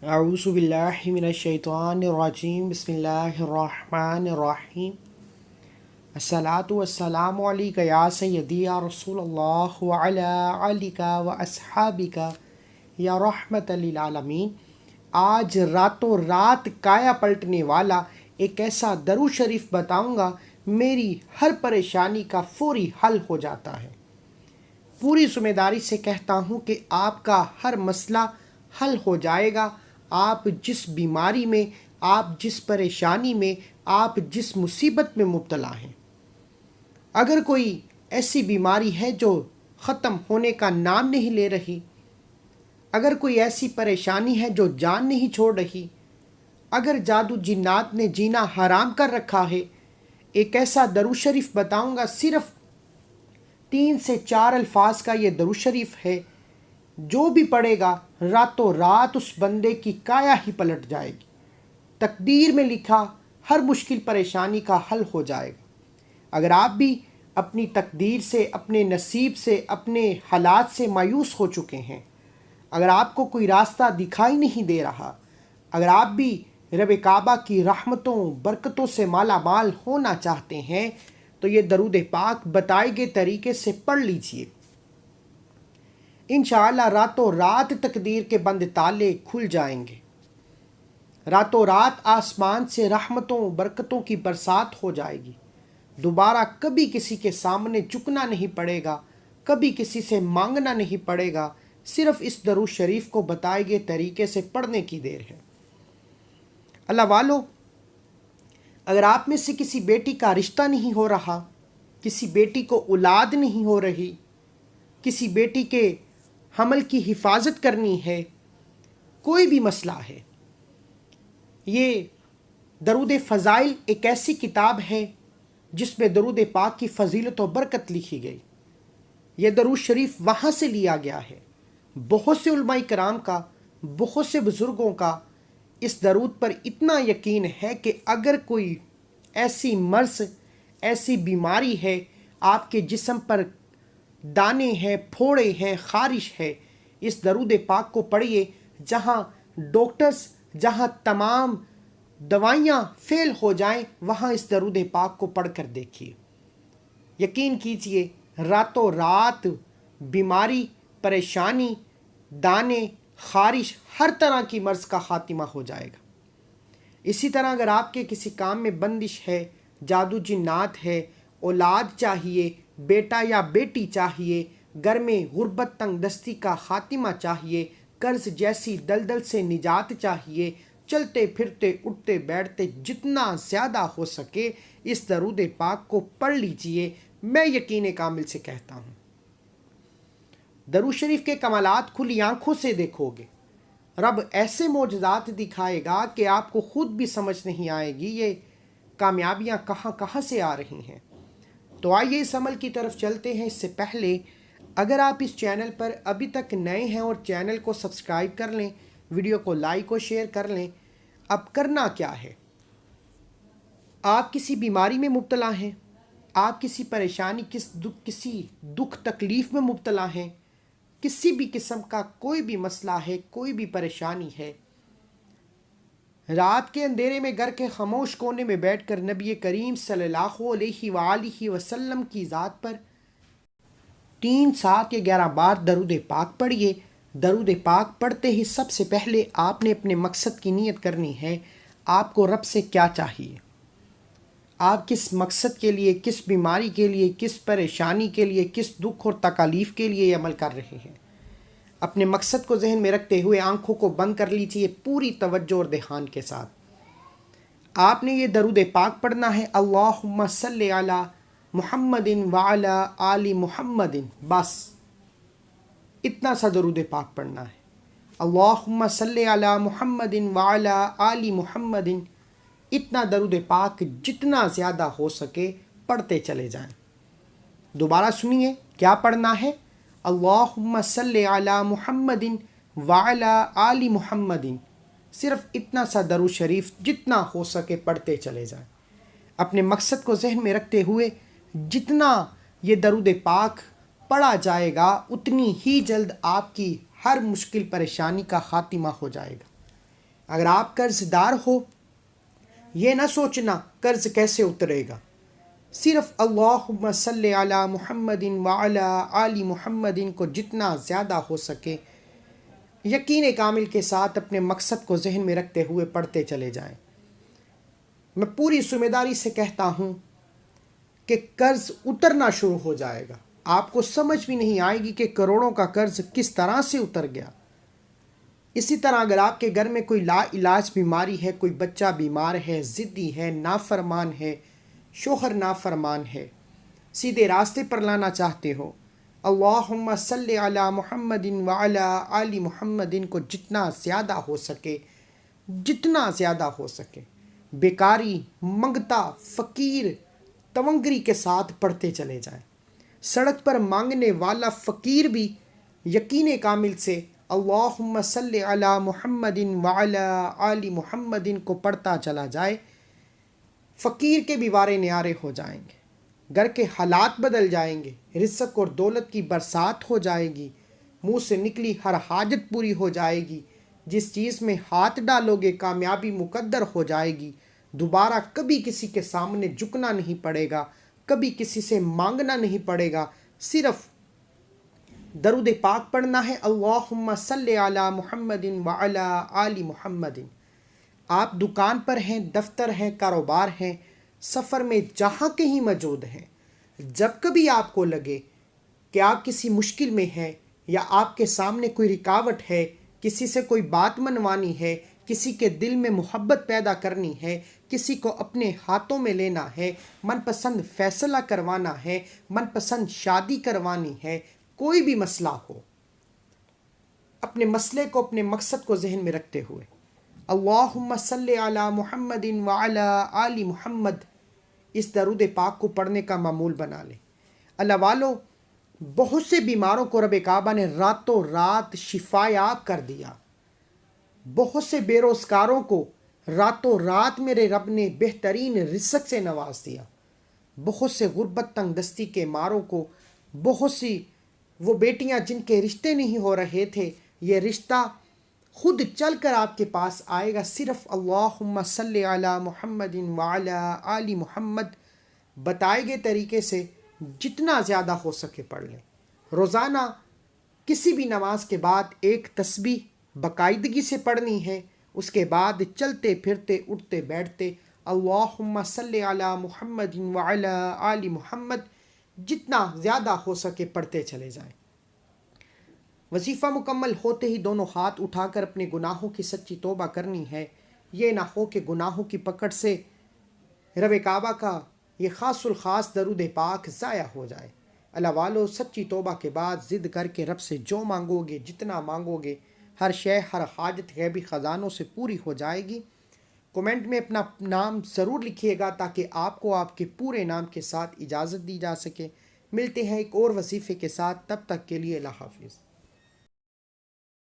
اعوذ باللہ من الشیطان الرجیم بسم اللہ الرحمن الرحیم الصلاۃ والسلام علیک یا سیدی یا رسول اللہ وعلی آلک و اصحابک یا رحمت للعالمین۔ آج راتوں رات کایا پلٹنے والا ایک ایسا درود شریف بتاؤں گا، میری ہر پریشانی کا فوری حل ہو جاتا ہے۔ پوری ذمہ داری سے کہتا ہوں کہ آپ کا ہر مسئلہ حل ہو جائے گا۔ آپ جس بیماری میں، آپ جس پریشانی میں، آپ جس مصیبت میں مبتلا ہیں، اگر کوئی ایسی بیماری ہے جو ختم ہونے کا نام نہیں لے رہی، اگر کوئی ایسی پریشانی ہے جو جان نہیں چھوڑ رہی، اگر جادو جنات نے جینا حرام کر رکھا ہے، ایک ایسا درود شریف بتاؤں گا، صرف 3 سے 4 الفاظ کا یہ درود شریف ہے، جو بھی پڑھے گا راتوں رات اس بندے کی کایا ہی پلٹ جائے گی۔ تقدیر میں لکھا ہر مشکل پریشانی کا حل ہو جائے گا۔ اگر آپ بھی اپنی تقدیر سے، اپنے نصیب سے، اپنے حالات سے مایوس ہو چکے ہیں، اگر آپ کو کوئی راستہ دکھائی نہیں دے رہا، اگر آپ بھی رب کعبہ کی رحمتوں برکتوں سے مالا مال ہونا چاہتے ہیں، تو یہ درود پاک بتائے گئے طریقے سے پڑھ لیجئے۔ انشاءاللہ راتوں رات تقدیر کے بند تالے کھل جائیں گے، راتوں رات آسمان سے رحمتوں برکتوں کی برسات ہو جائے گی۔ دوبارہ کبھی کسی کے سامنے جھکنا نہیں پڑے گا، کبھی کسی سے مانگنا نہیں پڑے گا، صرف اس درود شریف کو بتائے گئے طریقے سے پڑھنے کی دیر ہے۔ اللہ والو، اگر آپ میں سے کسی بیٹی کا رشتہ نہیں ہو رہا، کسی بیٹی کو اولاد نہیں ہو رہی، کسی بیٹی کے حمل کی حفاظت کرنی ہے، کوئی بھی مسئلہ ہے، یہ درود فضائل ایک ایسی کتاب ہے جس میں درود پاک کی فضیلت و برکت لکھی گئی۔ یہ درود شریف وہاں سے لیا گیا ہے۔ بہت سے علماء کرام کا، بہت سے بزرگوں کا اس درود پر اتنا یقین ہے کہ اگر کوئی ایسی مرض، ایسی بیماری ہے، آپ کے جسم پر دانے ہیں، پھوڑے ہیں، خارش ہے، اس درود پاک کو پڑھیے۔ جہاں ڈاکٹرز، جہاں تمام دوائیاں فیل ہو جائیں، وہاں اس درود پاک کو پڑھ کر دیکھیے۔ یقین کیجئے راتوں رات بیماری، پریشانی، دانے، خارش، ہر طرح کی مرض کا خاتمہ ہو جائے گا۔ اسی طرح اگر آپ کے کسی کام میں بندش ہے، جادو جنات ہے، اولاد چاہیے، بیٹا یا بیٹی چاہیے، گھر میں غربت تنگ دستی کا خاتمہ چاہیے، قرض جیسی دلدل سے نجات چاہیے، چلتے پھرتے اٹھتے بیٹھتے جتنا زیادہ ہو سکے اس درود پاک کو پڑھ لیجئے۔ میں یقین کامل سے کہتا ہوں، درود شریف کے کمالات کھلی آنکھوں سے دیکھو گے۔ رب ایسے معجزات دکھائے گا کہ آپ کو خود بھی سمجھ نہیں آئے گی یہ کامیابیاں کہاں کہاں سے آ رہی ہیں۔ تو آئیے اس عمل کی طرف چلتے ہیں۔ اس سے پہلے اگر آپ اس چینل پر ابھی تک نئے ہیں اور چینل کو سبسکرائب کر لیں، ویڈیو کو لائک اور شیئر کر لیں۔ اب کرنا کیا ہے؟ آپ کسی بیماری میں مبتلا ہیں، آپ کسی پریشانی، کسی دکھ تکلیف میں مبتلا ہیں، کسی بھی قسم کا کوئی بھی مسئلہ ہے، کوئی بھی پریشانی ہے، رات کے اندھیرے میں گھر کے خاموش کونے میں بیٹھ کر نبی کریم صلی اللہ علیہ وآلہ وسلم کی ذات پر 3، 7 یا 11 بار درود پاک پڑھیے۔ درود پاک پڑھتے ہی سب سے پہلے آپ نے اپنے مقصد کی نیت کرنی ہے۔ آپ کو رب سے کیا چاہیے؟ آپ کس مقصد کے لیے، کس بیماری کے لیے، کس پریشانی کے لیے، کس دکھ اور تکالیف کے لیے یہ عمل کر رہے ہیں؟ اپنے مقصد کو ذہن میں رکھتے ہوئے آنکھوں کو بند کر لیجیے پوری توجہ اور دھیان کے ساتھ۔ آپ نے یہ درود پاک پڑھنا ہے، اللہم صلی علی محمد وعلی آل محمد، بس اتنا سا درود پاک پڑھنا ہے۔ اللہم صلی علی محمد وعلی آل محمد، اتنا درود پاک جتنا زیادہ ہو سکے پڑھتے چلے جائیں۔ دوبارہ سنیے کیا پڑھنا ہے، اللہم صلی علی محمد وعلی آل محمد، صرف اتنا سا درود شریف جتنا ہو سکے پڑھتے چلے جائیں۔ اپنے مقصد کو ذہن میں رکھتے ہوئے جتنا یہ درود پاک پڑھا جائے گا اتنی ہی جلد آپ کی ہر مشکل پریشانی کا خاتمہ ہو جائے گا۔ اگر آپ قرض دار ہو، یہ نہ سوچنا قرض کیسے اترے گا، صرف اللہم صلی علی محمد وعلی آل محمد کو جتنا زیادہ ہو سکے یقین کامل کے ساتھ اپنے مقصد کو ذہن میں رکھتے ہوئے پڑھتے چلے جائیں۔ میں پوری ذمہ داری سے کہتا ہوں کہ قرض اترنا شروع ہو جائے گا، آپ کو سمجھ بھی نہیں آئے گی کہ کروڑوں کا قرض کس طرح سے اتر گیا۔ اسی طرح اگر آپ کے گھر میں کوئی لا علاج بیماری ہے، کوئی بچہ بیمار ہے، ضدی ہے، نافرمان ہے، شوہر نافرمان ہے، سیدھے راستے پر لانا چاہتے ہو، اللہم صلی علی محمد وعلی آل محمد کو جتنا زیادہ ہو سکے، جتنا زیادہ ہو سکے، بیکاری، منگتا، فقیر، تونگری کے ساتھ پڑھتے چلے جائیں۔ سڑک پر مانگنے والا فقیر بھی یقین کامل سے اللہم صلی علی محمد وعلی آل محمد کو پڑھتا چلا جائے، فقیر کے بھی وارے نیارے ہو جائیں گے، گھر کے حالات بدل جائیں گے، رزق اور دولت کی برسات ہو جائے گی، منہ سے نکلی ہر حاجت پوری ہو جائے گی، جس چیز میں ہاتھ ڈالو گے کامیابی مقدر ہو جائے گی، دوبارہ کبھی کسی کے سامنے جھکنا نہیں پڑے گا، کبھی کسی سے مانگنا نہیں پڑے گا، صرف درود پاک پڑھنا ہے، اللہم صلی علی محمد وعلی آل محمد۔ آپ دکان پر ہیں، دفتر ہیں، کاروبار ہیں، سفر میں جہاں کہیں موجود ہیں، جب کبھی آپ کو لگے کہ آپ کسی مشکل میں ہیں یا آپ کے سامنے کوئی رکاوٹ ہے، کسی سے کوئی بات منوانی ہے، کسی کے دل میں محبت پیدا کرنی ہے، کسی کو اپنے ہاتھوں میں لینا ہے، من پسند فیصلہ کروانا ہے، من پسند شادی کروانی ہے، کوئی بھی مسئلہ ہو، اپنے مسئلے کو، اپنے مقصد کو ذہن میں رکھتے ہوئے اللہم صلی علی محمد وعلی آل محمد اس درود پاک کو پڑھنے کا معمول بنا لیں۔ اللہ والو، بہت سے بیماروں کو رب کعبہ نے راتوں رات شفا یاب کر دیا، بہت سے بے روزگاروں کو راتوں رات میرے رب نے بہترین رزق سے نواز دیا، بہت سے غربت تنگ دستی کے ماروں کو، بہت سی وہ بیٹیاں جن کے رشتے نہیں ہو رہے تھے، یہ رشتہ خود چل کر آپ کے پاس آئے گا، صرف اللہم صلی علی محمد وعلی آل محمد بتائے گئے طریقے سے جتنا زیادہ ہو سکے پڑھ لیں۔ روزانہ کسی بھی نماز کے بعد ایک تسبیح باقاعدگی سے پڑھنی ہے، اس کے بعد چلتے پھرتے اٹھتے بیٹھتے اللہم صلی علی محمد وعلی آل محمد جتنا زیادہ ہو سکے پڑھتے چلے جائیں۔ وظیفہ مکمل ہوتے ہی دونوں ہاتھ اٹھا کر اپنے گناہوں کی سچی توبہ کرنی ہے، یہ نہ ہو کہ گناہوں کی پکڑ سے رب کعبہ کا یہ خاص الخاص درود پاک ضائع ہو جائے۔ اللہ والو، سچی توبہ کے بعد ضد کر کے رب سے جو مانگو گے، جتنا مانگو گے، ہر شے، ہر حاجت غیبی خزانوں سے پوری ہو جائے گی۔ کومنٹ میں اپنا نام ضرور لکھیے گا تاکہ آپ کو آپ کے پورے نام کے ساتھ اجازت دی جا سکے۔ ملتے ہیں ایک اور وظیفے کے ساتھ، تب تک کے لیے اللہ حافظ۔